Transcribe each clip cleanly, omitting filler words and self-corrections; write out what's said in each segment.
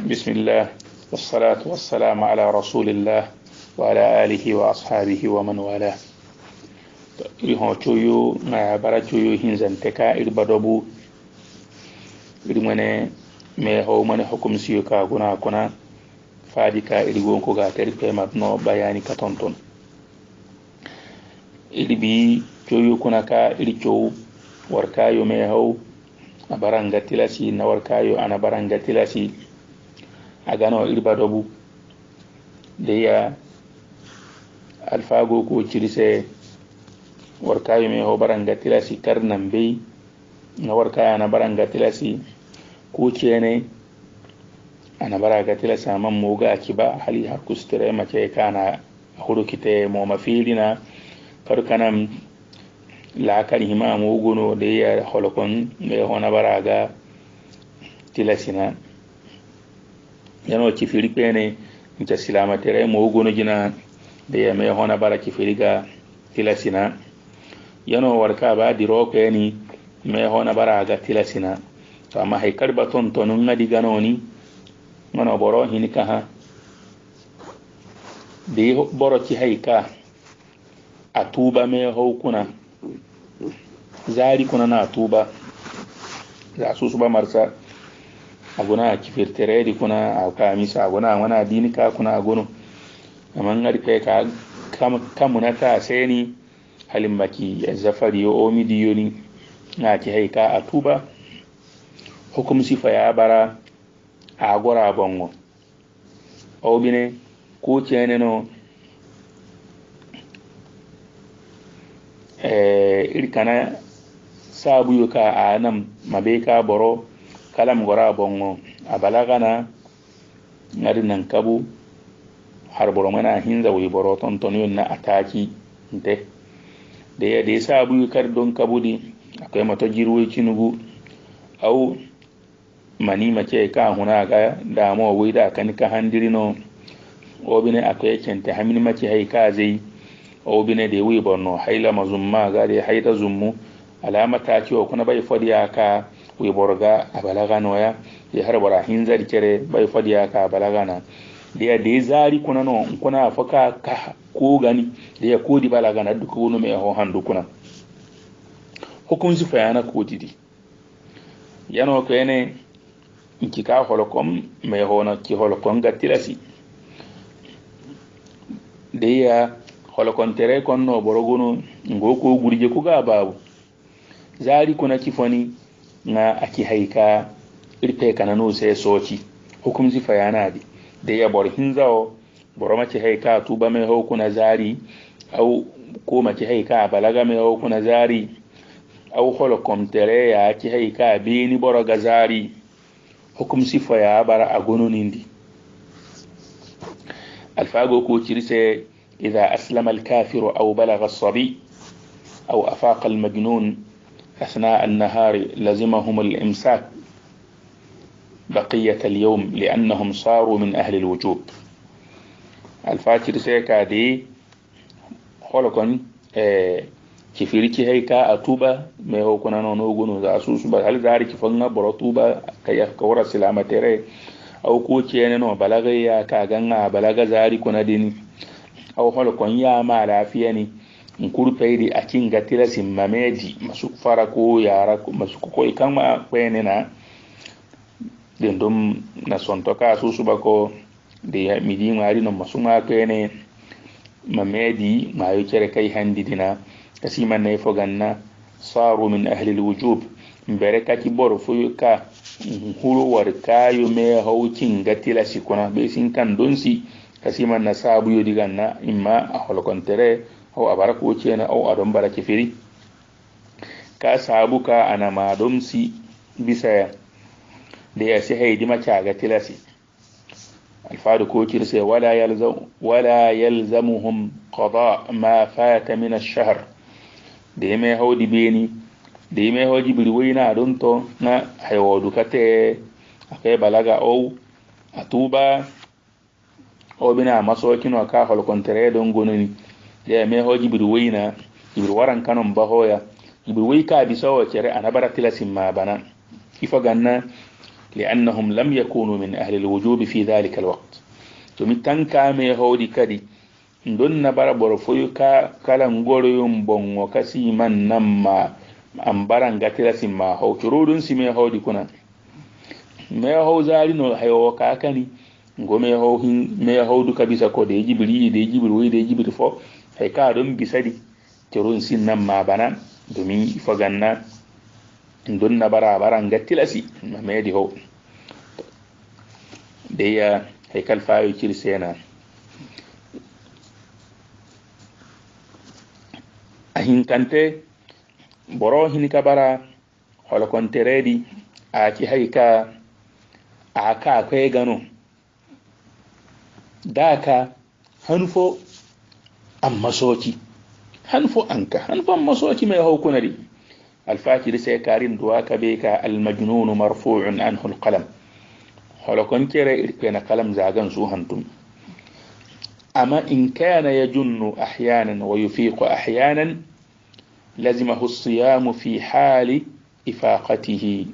بسم الله والصلاة والسلام على رسول الله وعلى آله وأصحابه ومن والاه. إلهو تشويو ما برا تشويو هنزن تكا إلبادوبو إلمني ما هو من حكم سيوكا كنا فاديكا إلغون كوغا تريبه مبنو بياني كتونتون إلبي تشويو كنا كا إلتشو وركايو ما هو abaranga tilasi na warkayo ana baranga tilasi agano irbadobu de ya alfago ko cirise warkayo me ho baranga tilasi karnan be na warkayo ana baranga tilasi ko cene ana baranga tilasi amman moga kiba hali har kustere mace kana hudu kite mo mafilina farkanam la kan hima muguno de ya holokon be hona baraga tilasina yano ci filipene nta silama tere muguno jina de ya me hona bara ci filiga tilasina yano warka ba diro keni me hona baraga tilasina to amma hay karba ton tonun ngadi ganoni ngono boro hinika ha de boro ci hayka atuba me hokuna zari kuna na tuba za su ba marsa aguna kifirtere di kuna aka misa aguna wana dini ka kuna agono amma ngari kai ka kamuna ta seni halin maki zafari o midiyo ni na ki haika a tuba hukum sifa ya bara agora bongo o bine ko cene irkana sabu yuka anam mabeka boro kalam gora bongo abalagana ngari nan kabu har boro mana hinza wi boro tontoni na ataki nte de sabu yukar don kabudi akai mato jirwe cinugu au mani mace ka huna ga damo wi da kan ka handirino obine akai cente hamin mace hay ka zai obine de wi bonno hayla mazumma ga de hayta zummu alama ta ciwo kuna bai fadiya ka wi borga abalaga noya ya har bara hinzari kere bai fadiya ka abalaga na de zari kuna no kuna faka ka ko gani da ya kodi balaga na duka wono me ho handu kuna hukun su fayana ko didi yano ko ene nkika holokom me ho na ki holokom gatilasi de ya holokon tere konno borogono ngoko gurje ko ga babu zari kuna kifoni na aki haika irpe kanano sai soci hukum sifa yana da ya bor hinzao boro mace haika tuba mai hukuna zari au ko mace haika balaga mai hukuna zari au holokom tere ya aki haika bini boro ga zari hukum sifa ya bara agono nindi alfago ko cirise إذا أسلم الكافر أو بلغ الصبي أو أفاق المجنون أثناء النهار لزمهم الإمساك بقية اليوم لأنهم صاروا من أهل الوجوب الفاتر سيكا دي خلقا كفيريكي هيكا أتوبة ما هو كنا نوغنو ذا أسوس هل ذلك فلنا برطوبة كي يكورا سلامة تري أو كوتي ينو بلغي كاغنا بلغ ذلك كنا ديني aw hol kon ya ma lafiya ni nkuru peydi akinga tilasi mamedi masuk fara ko yara ko masuk ko ikama kwene na den dum na sonto ka susuba ko de midi ngari no masuma kwene mamedi mayo kere kai handidina kasima ne foganna saru min ahli alwujub mbereka ki boro fuyuka huru warkayo me hawcin gatilasi kona be sin kan donsi kasima na sabu yodi ganna imma a holokontere au abaraka wucena au adon barake firi ka sabu ka ana madomsi bisa da ya sai haidi macaga tilasi alfadu ko kirse wala yalzamuhum qada ma fata min ash-shahr da mai haudi beni da mai haudi birwaina don to na haywodu kate akai balaga au atuba obina masokino ka holkontere don gononi ya me hoji birwaina birwaran kanon bahoya birwai ka bisawo kere anabara tilasin ma bana ifa ganna لأنهم لم يكونوا من أهل الوجوب في ذلك الوقت تمي تنكا مي هودي كدي ndon na bara boro foyu kala ngoro yum bongo kasi man namma ambara ngatira simma ho curudun sime hodi kuna me ho zali no hayo kakani ngome ho hin me ho du kabisa ko de jibri wi de jibri fo hay ka don bisadi curun sin namma bana domin ifaganna ndon na bara ngatila si medi ho de ya hay kal faayu cirsena hinkante boro hinika bara holo konteredi aki haika aka kwe gano daka hanfo amma soki hanfo amma soki mai hukunari alfakir sai karin duwa ka be ka almajnun marfu'un anhu alqalam holo kontere irkena qalam zagan su hantum amma in kana yajunnu ahyanan wa yufiqu ahyanan لزمه الصيام في حال إفاقته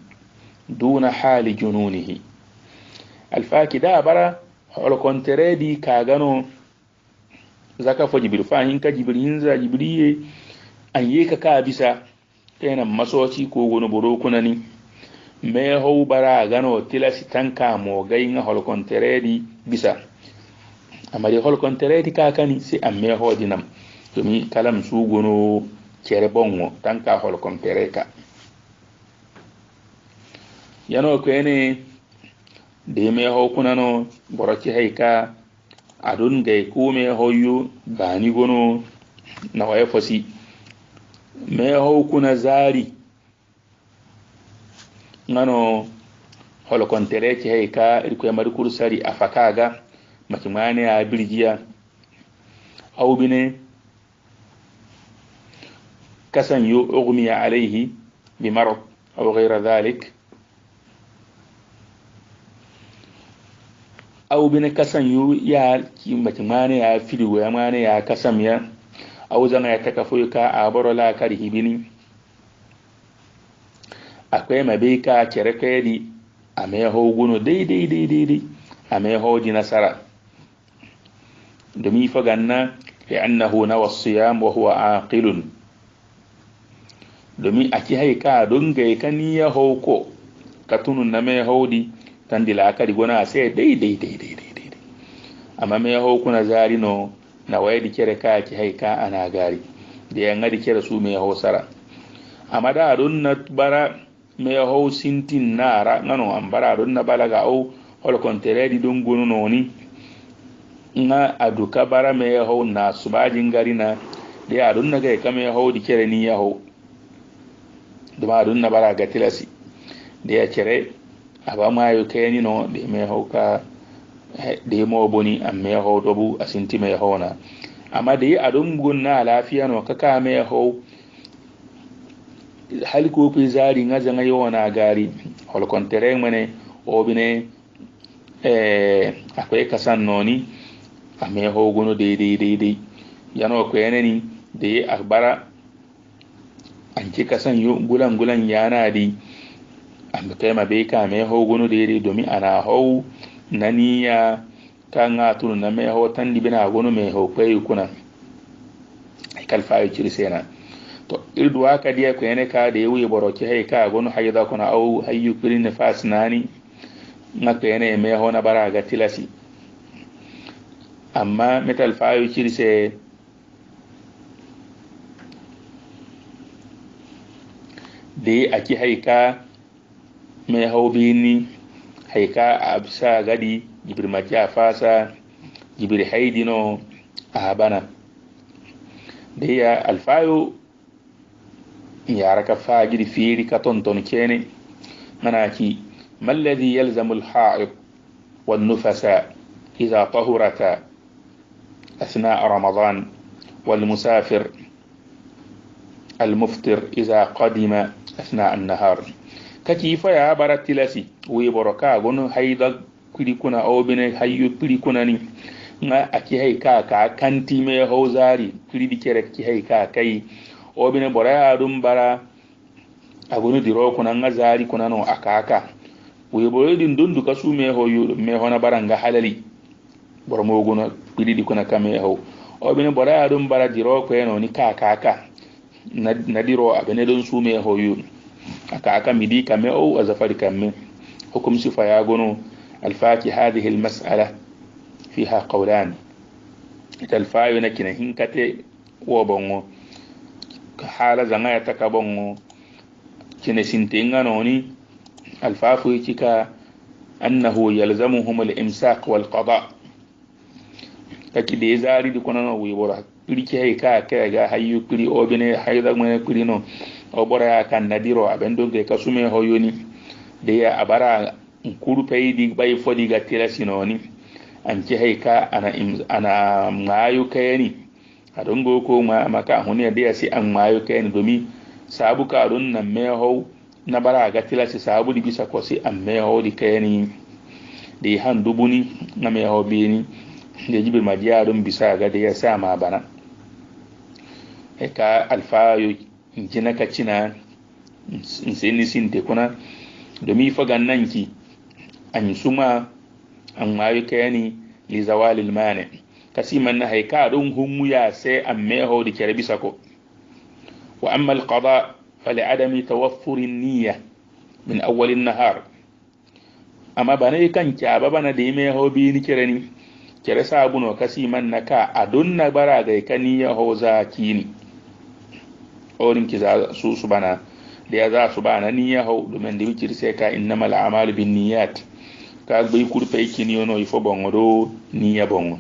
دون حال جنونه الفاكي دا برا حول كونتريدي كاغانو زكا فجبر فاهين كجبر ينزا جبريه أن يكا كابسا كينا مسوتي كوغونو بروكوناني مي هو برا غانو تلاسي تنكا موغاين حول كونتريدي بسا أما دي حول كونتريدي كاكاني سي أمي هو دينام تمي كلام سوغونو kere bongo tanka hol kompereka yano ko ene de me ho kunano boroci hayka adun gay kume hoyu bani gono na waye fosi me ho kuna zari ngano hol kontereki hayka irko mari kursari afakaga makimane a birgiya aw bine كسن يغمي عليه بمرض أو غير ذلك أو بين كسن يا كمتماني يا فيديو يا ماني يا كسم يا أو زنا يتكفوك عبر لا كره بني أكوي ما بيكا كركدي أمي هو جنو دي أمي هو دي نصرة دمي فجنا لأنه نوى الصيام وهو عاقل domin a ki haika don ga kani ya hauko ka tunun na mai haudi tan dila akari gona sai dai amma mai hauko na zari no na waye di kere ka ki haika ana gari da yan ga di kere su mai hausara amma da don na bara mai hau sintin nara ngano an bara don na balaga au hol konteredi don gonu noni na aduka bara mai hau na subajin gari na da ya don na ga ka mai hau di kere ni ya hau duma dun na bara gatilasi da ya kere aba ma yo kayni no de me hoka de mo boni am me ho dobu asinti me hona amma de adum gunna lafiya no kaka me ho hal ko pe zari ngaza nga yona gari hol kontere mene obine akwai kasan noni ame ho gono de yano ko yeneni de akbara anki kasan yu gulan yana di an kai ma be ka me ho gono de domi ana ho naniya kanga tunu na me ho tan di bina gono me ho kai kuna kal fa'i cirsena to irdu aka dia ko ene ka de wi boroki hay ka gono hayda kuna au hayyu kirin nafas nani ngaka ene me ho na bara ga tilasi amma metal fa'i cirse de aki haika me hawbini haika absa gadi jibir makia fasa jibir haidino abana de ya alfayo ya raka fajiri firi ka tonton kene manaki ما الذي يلزم الحائض والنفساء إذا طهرتا أثناء رمضان والمسافر المفطر إذا قدم أثناء النهار كيف يا برات لسي ويبركا غن حيض كليكنا أو بين حيو كليكناني nga aki hay ka kanti me hozari kuli kere ki hay ka kai o bine bora dum bara agunu diro kuna nga zari kuna no akaka we boydin dondu kasu me ho yu me hona baranga halali bormo gono bididi kuna kame ho o bine bora dum bara diro ko eno ni ka na diro abene don su me ho yu aka midi kame o azafari kame hukum sifa ya gono alfaki hadhihi almas'ala fiha qawlan talfayu nakina hinkate wo bongo hala zanga ya takabongo kine sintenga noni alfafu yika annahu yalzamuhum al-imsak wal qada takide zari di kono wi bora pirike hay ka ga hayu piri obine hayda ngene piri no o bora kan nadiro abendo ge kasume hoyoni de ya abara nkuru paydi bay fodi ga tilasinoni anci hay ka ana mayu kayani adon go ko ma maka huni de ya si an mayu kayani domi sabu ka don nan meho na bara ga tilasi sabu di bisa ko si an meho di kayani de han dubuni na meho bini de jibil majiya don bisa ga de ya sa ma bana e ka alfayo jina ka cina nseni sinte kuna domi fa gannanki an suma an mayu kayani li zawali almani kasiman na hayka don hummu ya sai an meho di kere bisa ko wa amma alqada fali adami tawaffur an-niyya min awwal an-nahar amma bane kan kyaba bana da meho bi ni kere ni kere sabuno kasiman na ka adonna bara ga kaniya hoza kini orin ki za su subana da ya za su bana niyya ho domin da wikir sai ka innamal a'malu binniyat ka bai kurfe kini yono ifo bongo do niyya bongo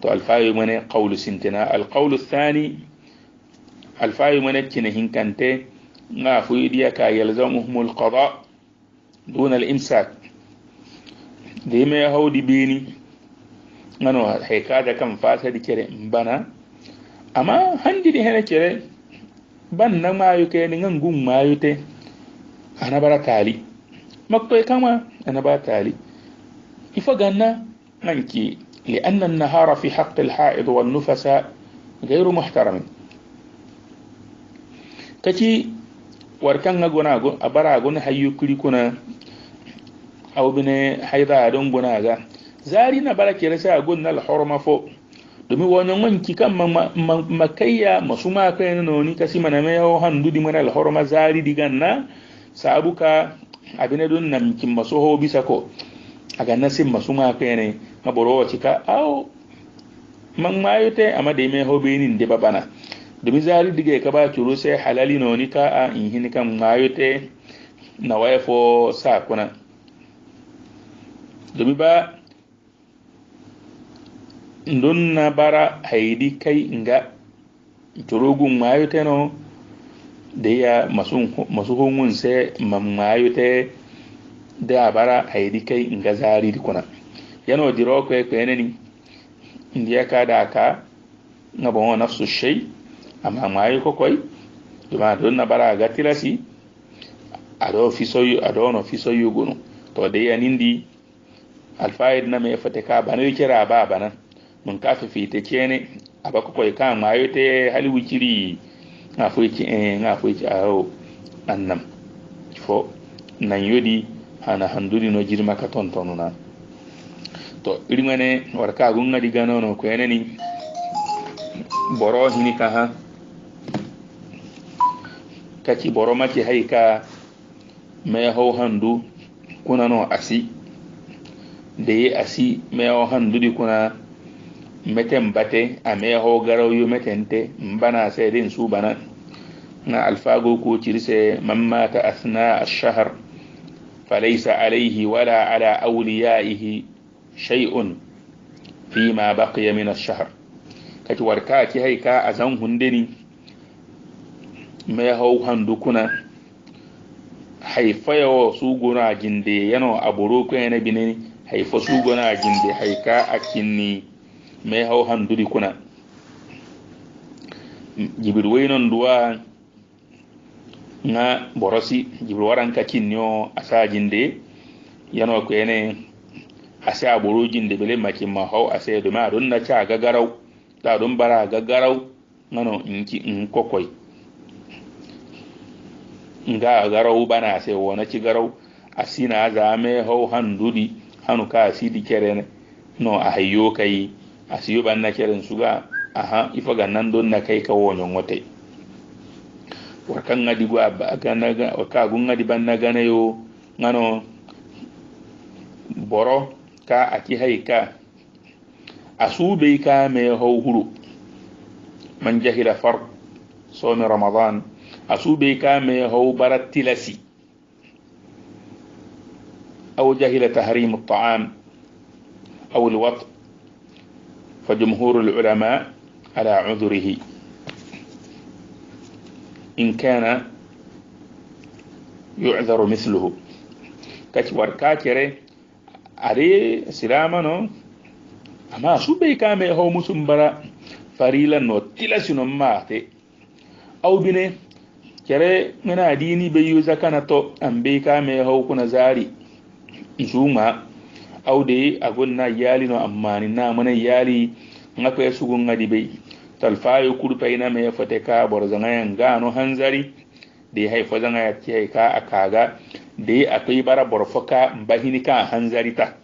to alfayu mane qawlu sintina alqawlu athani alfayu mane kina hinkante nga fu idiya ka yalzamuhum alqada duna alimsak de me hawdi bini ngano haykada kam fata di kere mbana amma handi di hene kere ban na mayu ke ni ngun mayu te ana bara tali makko kama ana bara tali ifa ganna nanki لأن النهار في حق الحائض والنفساء غير محترم كتي وركان غوناغو ابراغون هيو كلي كنا او بني حيضا دون غوناغا زاري na barake rasa gon na alhurma fo domi wonyon wanki kan makayya masuma kai no ni kasi mana me ho handu di mana alhurma zari diganna sabuka abine don nan kin maso ho bisa ko aga nasim masuma kai ne maboro cika aw man mayute amma de me ho be ni de babana domi zari dige ka ba turo sai halali no ni ka a in hin kan mayute na wayfo sa kuna domi ba ndon na bara haidi kai nga turugun mayute no de ya masu hungun sai mayute da bara haidi kai nga zari di kuna yano diro ko e kweneni ndiya ka da ka na bon nafsu shay amma mayu ko koy duma don na bara ga tilasi ado fisoyu ado no fisoyu gunu to de yanindi alfaid na me fate ka banu kira ba bana mun kafi fite kene abako koy ka mayu te hali wikiri na fuiki aho annam fo nan yodi hana handuri no jirma ka tontonuna to irimane warka gunga diga nono ko eneni boro hini ka ha kaki boro maki haika me ho handu kuna no asi de asi me ho handu di kuna meten bate a me ho garaw yu metente mbana sedin su bana na alfago ko cirse mamma ta asna ash-shahr falaysa alayhi wala ala awliyaihi shay'un fima baqiya min ash-shahr kati warka ki haika azan hundeni me ho handu kuna haifayo su gona jinde yano aburo ko ene bineni haifa su gona jinde haika akinni me ho handudi kuna jibir waynon duwa na borosi jibir waran ka kinyo asa jinde yano ko ene asa aburo jinde bele makin ma ho asa do ma don na cha gagaraw da don bara gagaraw ngano inki kokoy nga garaw bana sai wona ci garaw asina zame ho handudi hanu ka asidi kerene no a hayyo kai asiyo banna keren suga aha ifaga nan don na kai ka wonyon wote wakan ngadi gwa ganaga waka gungadi banna gana yo ngano boro ka aki haika asube ka me ho huru man jahila farq صوم رمضان أصوبي كامي هو برد تلسي أو جهل تحريم الطعام أو الوطء فجمهور العلماء على عذره إن كان يعذر مثله كتور كاكري أري سلامنا أما أصوبي كامي هو مسنبرا فريلا نو تلسي نماتي aw bine kere ngana dini be yuza kana to ambe ka me haw kuna zari zuma aw de agonna yali no ammani na mana yali ngako esugo ngadi be talfayo kurpaina me fate ka borzanga ngano hanzari de hay fozanga ya tie ka akaga de akai bara borfoka mbahini ka hanzari ta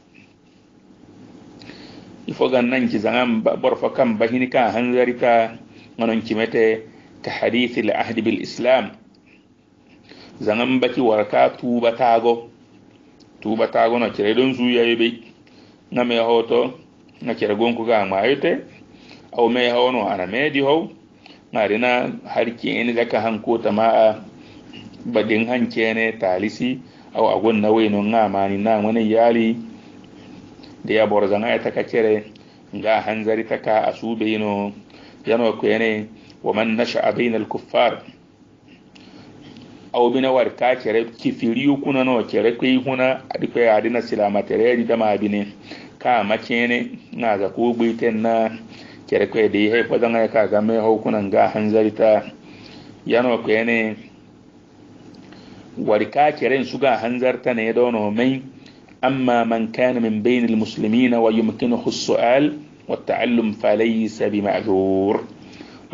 ifo gannan ki zanga borfoka mbahini ka hanzari ta nganon kimete كحديث العهد بالإسلام زمان بكي وركا توبة تاغو نكريدون زويا يبي نمي هوتو نكريغون كوغا مايوتي أو مي هونو أنا ميدي هو نارينا هاركي إني ذاك هنكو تما بدين هنكيني تاليسي أو أقول نوينو ناماني ناماني يالي ديا بورزانا يتكاكيري nga hanzari taka asubeyino yano kwene ومن نشأ بين الكفار أو بين وركا كره كفيريو كنا نو كره كي هنا أديكوا عدنا سلامة ترى دما بينه كما كينه نازا كوبيتنا كره كي دي هي بدنا كعمه هو كنا نجا هنزريتا يانو كينه وركا كره نسوغا هنزرتا نيدونو مين أما من كان من بين المسلمين ويمكنه السؤال والتعلم فليس بمعذور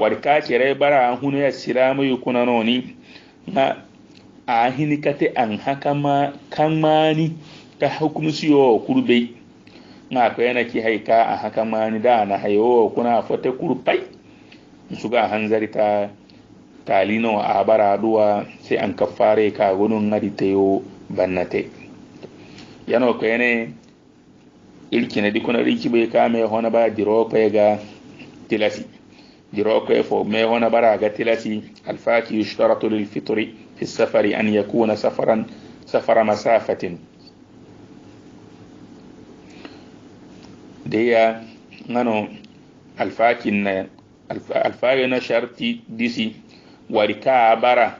warka kere bara hunu ya siramu yukuna noni na ahini kate an hakama kamani ta hukumsiyo kurbe na ko yana ki haika a hakamani da na hayo kuna fote kurpai suga hanzari ta talino a bara duwa sai an kafare ka gunun ngadi tayo bannate yano ko yana ilkina dikuna riki be kame hona ba diro ga tilasi جراك فوق ما هنا برا قتلتي الفاكي يشترط للفطر في السفر أن يكون سفر مسافة ديا نانو الفاكي نشرتي ديسي وركا برا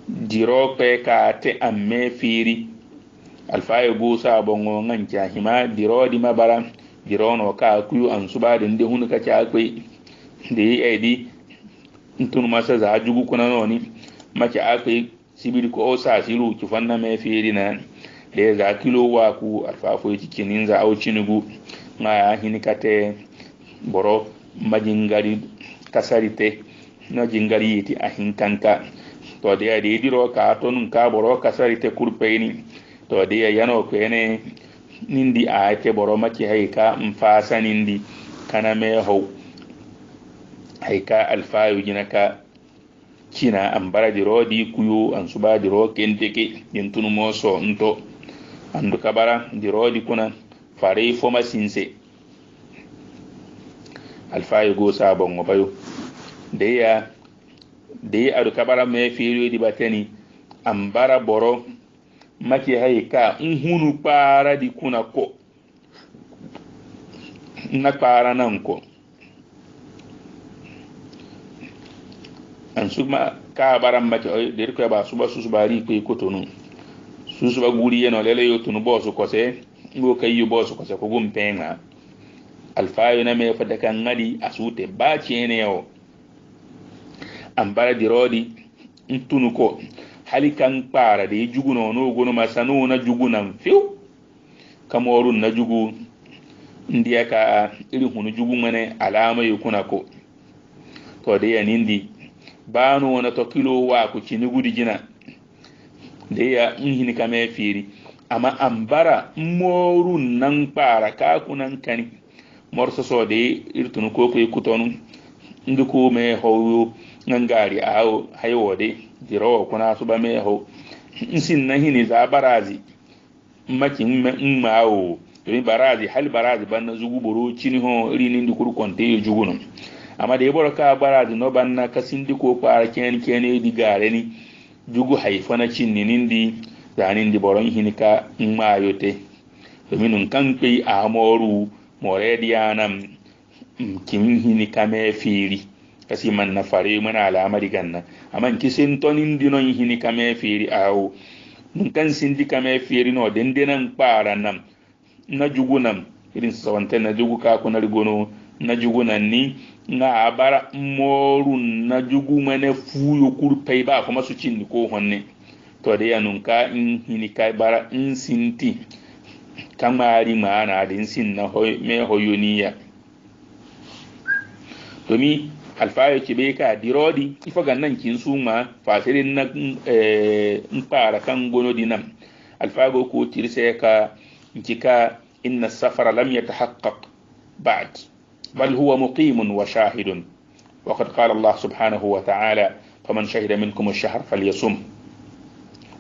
جراك كاتي أمي فيري الفاكي بوسا بونغو نانكا هما جرو دي ما برا girono ka kuyu an suba da nde hunu ka ci akwai da yi aidi ntun masa za jugu kuna noni maki akwai sibiri ko sa siru ki fanna me feri na da za kilo wa ku alfafo yi kinin za au cinugu na ya hini kate boro majingari kasarite na jingari yiti a hinkanka to da ya diro ka tonun ka boro kasarite kurpeini to da ya yano ko ene nindi a ke boro maki haika mfasa nindi kana me hau haika alfayu jinaka kina ambara diro di kuyo an suba diro kenteke yentunu moso nto andu kabara diro di kuna fare foma sinse alfayu go sabon ngobayo de adu kabara me firiyo di bateni ambara boro maki haika nhunu para di kuna ko na para nan ko an suma ka baram maki der ko ba suba susubari ko tonu susuba guri yeno lele yo tunu bosu ko se ngo kayu bosu ko se ko gum penga alfayo na me fada kan ngadi asute ba chene yo ambara di rodi ntunu ko halikan para de jugu no gono masanu na jugu nan fiu kamorun na jugu ndiya ka iri hunu jugu mane alama yukuna ko to de yanindi banu na to kilo wa ku cini gudi jina da ya hini kame firi amma ambara moru nan para ka kunan kani morso so de irtunu ko ko kutonu nduko me ho ngangari awo haywode diro kuna suba me ho nsin na hini za barazi makin mawo domin barazi hal barazi banna zugu boro chini ho rini ndukuru konte jugunum amma da yabor ka barazi no banna kasindi ko para ken di gare ni jugu haifana cinni nindi zanin di boron hinika mayote domin kan kai amoru moredianam kim hinika me firi kasi man na fare mana alamari ganna amma kisin tonin dinon hinika me firi awo kan sindi kame firi no dendenan para nam na jugunam irin sawante na jugu ka kuna rigono na jugunan ni na abara moru na jugu mane fuyo kurpai ba kuma su cin ko honne to da yanun ka in hinika bara in sinti kamari mana din sin na me hoyoniya domi alfayo ke be ka dirodi ifa gannan kin suma fasirin na fara kan gono dinam alfago ko tirse ka kika inna safara lam yatahaqqaq ba'd bal huwa muqim wa shahid wa qad qala Allah subhanahu wa ta'ala faman shahida minkum ash-shahr falyasum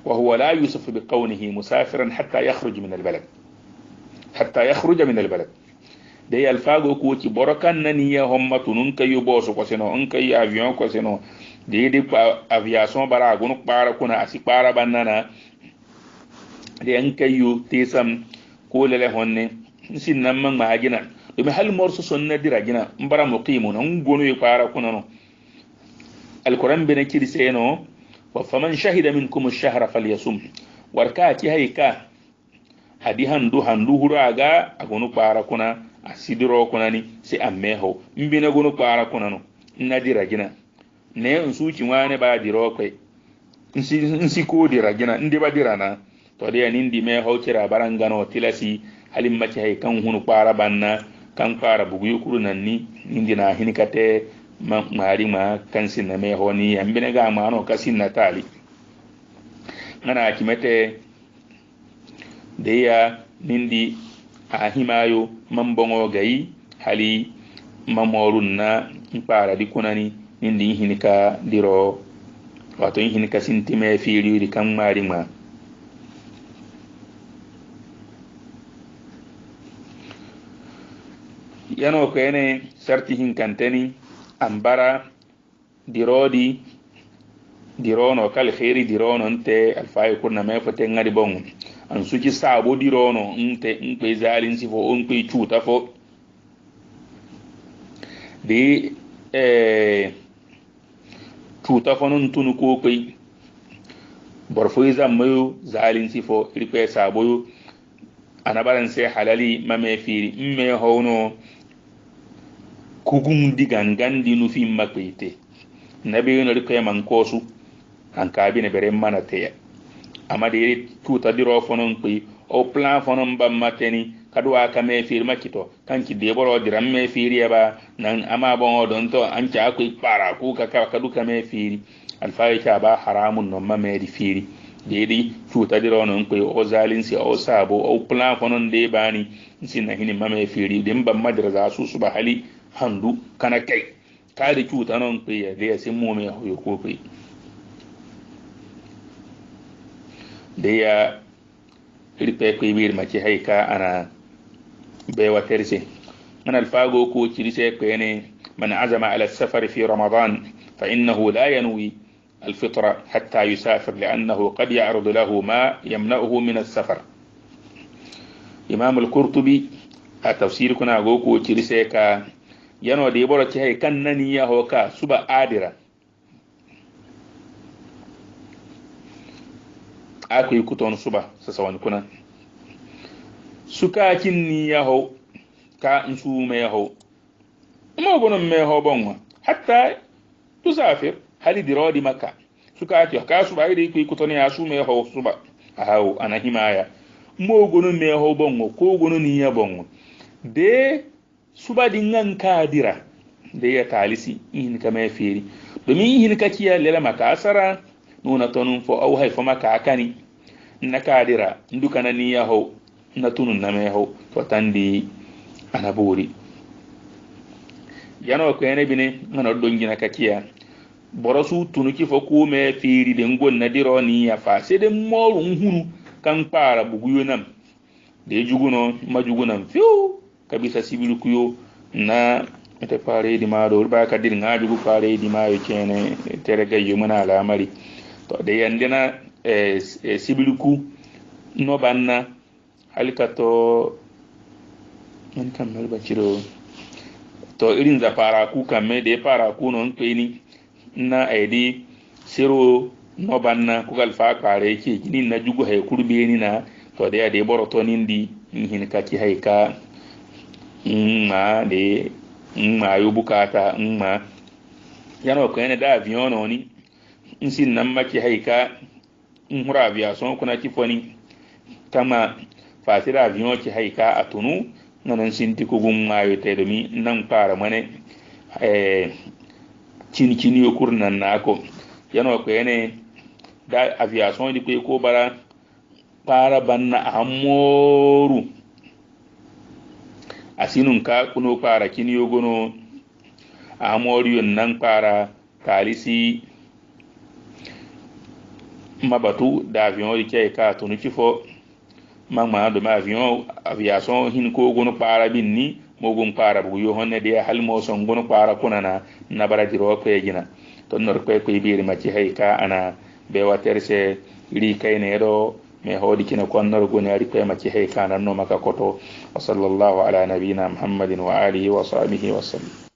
wa huwa la yusaf bi qawlihi musafiran hatta yakhruj min al-balad de alfago ko ci borokan nani ya hommatu nun kayu boso ko seno on kayu avion ko seno de aviation bara gonu para kuna asi para banana de an kayu tesam ko lele honne sin nan man magina do mi hal morso sonna dira gina mbara muqimun on gonu e para kuna no alquran bene kidi seno wa faman shahida minkum ash-shahra falyasum warkati hayka hadi handu huraga agonu para kuna asidiro kuna ni si ammeho mbina gonu para kuna no nadira gina ne nsuci wane ba diro kai nsi ko dira gina ndi ba dira na to de nindi me hawtira barangano tilasi halim mace hay kan hunu para banna kan para bugu yukuru nanni nindi na hinikate mari ma kan sinna me honi ambine ga ma no kasinna tali ngana kimete de ya nindi a himayo mambongo gayi hali mamorun na para di kunani nindi hinika diro wato hinika sintime fili di kan mari ma yano ko ene sarti hinkanteni ambara dirodi dirono kal khairi dirono nte alfay kunna me fote ngadi bon an suci sabo dirono nte npe zalin sifo npe chuta fo de chuta fo non tunu ko pe borfo izamayo zalin sifo ripe sabo anabaran se halali mame firi mme hono kugun digangan dinu fi makwete nabi no ripe man kosu an kabine bere manate amade tuta diro fonon pe o plan fonon bam mateni kadwa kame firma kito kanki deboro diram me firi ba nan ama bon don to anci akoy para ku ka kadu kame firi alfaika ba haramun no mamedi firi dedi tuta diro non pe o zalin si o sabo o plan fonon de bani sinna hini mame firi dem bam madraza su suba hali handu kana kai kadi tuta non pe de simu me hoyo ko pe de ya ripe ko yibir ma ci hayka ana be waterse man alfago ko cirise ko ene man azama ala safar fi ramadan fa innahu la yanwi الفطرة حتى يسافر لأنه قد يعرض له ما يمنعه من السفر إمام القرطبي التفسير كنا غوكو تشريسيكا ينو دي بورا تشي كانني يهوكا سبا آدرا ako yi kuton suba sasawani kuna suka kinni yaho ka nsu me yaho mo gonon me ho bonwa hatta tusafir hali dirodi makka suka ti ka suba ide ku kuton ya su me ho suba ahaw ana himaya mo gonon me ho bonwo ko gonon ni ya bonwo de suba dingan kadira de ya talisi in ka me feri domin in ka kiya lela maka asara nuna tonun fo au hay fo maka akani nakadira ndukana ni yaho na tunun na meho to tandi anaburi yano ko ene bine ngana dongina kakiya borosu tunuki fo ku me firi de ngon na diro ni ya fa se de moru hunu kan para buguyo nam de juguno majugunam fiu kabisa sibilu kuyo na ete pare di mado ba ka dir ngaju gu pare di mayo kene tere gayo mana alamari to de yandena sibilu ku no banna halikato en kam mel baciro to irin za para ku kamme de para ku non peni na aidi sero no banna ku gal fa pare ke ginin na jugu hay kurbe ni na to de boro to nindi hin ka ki hay ka ma de ma yo bukata ma yano ko ene da avion oni insin nan maki hay ka hura aviation kuna ki foni kama fasira avion ki hay ka atunu nanan sinti ko gum mayo te do mi nan para mane chini yo kurnan nako yano ko ene da aviation di ko bara para banna amoru asinun ka kuno para kini yo gono amoru yon nan para kalisi mabatu da avion di ke ka tunu kifo magma do ma aviation hin ko gono para binni mo gon para bu yo honne de halmo son gono para kunana na baradiro ko yina to nor ko biiri ma ci hay ka ana be waterse ri kayne do me hodi kina konnor goni ari ko ma ci hay ka nan no maka koto sallallahu ala nabina muhammadin wa alihi wa sahbihi wa sallam